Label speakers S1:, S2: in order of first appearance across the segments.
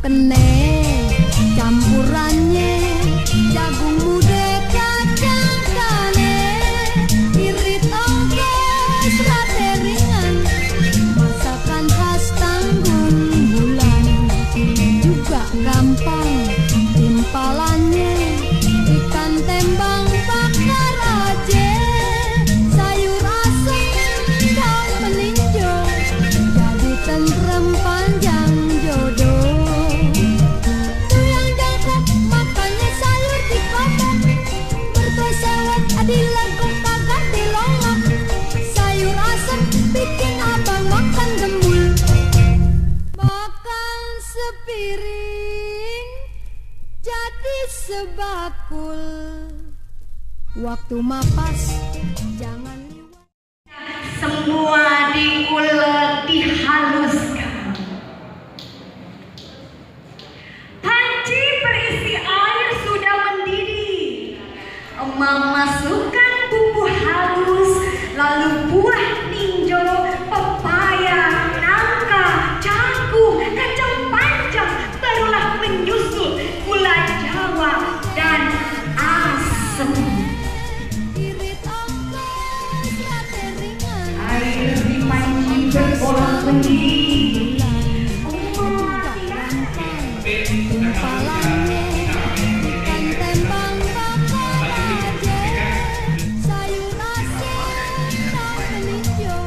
S1: pene campurannya jagung muda kacang kane irit ongkos rate ringan masakan khas Tanggung Bulan juga gampang timpalannya ikan tembang bakar aja sayur asem daun meninjau jadi tentrem panjang jodoh tuh yang jangkok makannya sayur di komok berkosewet adilagung kagak dilongok sayur asem bikin abang makan gembul makan sepiring jadi sebakul waktu mapas jangan liwat
S2: semua diulek dihaluskan. Panci berisi air sudah mendidih. Emang masukkan bumbu halus, lalu buah ninjo, pepaya, nangka, jagung, kacang panjang, barulah menyusul gula Jawa dan asem.
S1: irit ongkos rate ringan
S2: Air di panci berbolak mendidih.
S1: timpalannya ikan tembang bakar aja sayur asem daun meninjau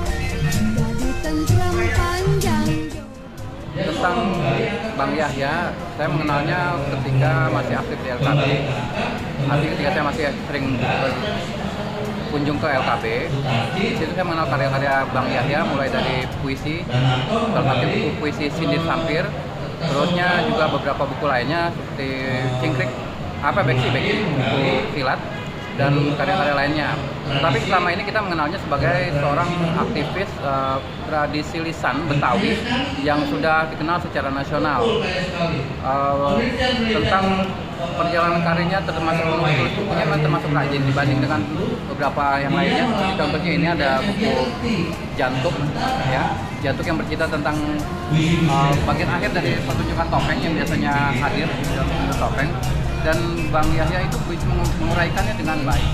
S1: jadi tentrem panjang
S3: Tentang Bang Yahya, saya mengenalnya ketika masih aktif di LKB. Artinya ketika saya masih sering berkunjung ke LKB, di situ saya mengenal karya-karya Bang Yahya, mulai dari puisi, salah satu buku puisi Sindir Sampir, terusnya juga beberapa buku lainnya seperti Cingkrik, Beksi, buku silat, dan karya-karya lainnya. Tapi selama ini kita mengenalnya sebagai seorang aktivis tradisi lisan Betawi yang sudah dikenal secara nasional. Tentang perjalanan karirnya termasuk menulis bukunya kan termasuk rajin dibanding dengan beberapa yang lainnya. Seperti contohnya ini ada buku Jantuk, ya, Jantuk yang bercerita tentang bagian akhir dari pertunjukan topeng yang biasanya hadir di dalam topeng. Dan Bang Yahya itu bisa menguraikannya dengan baik.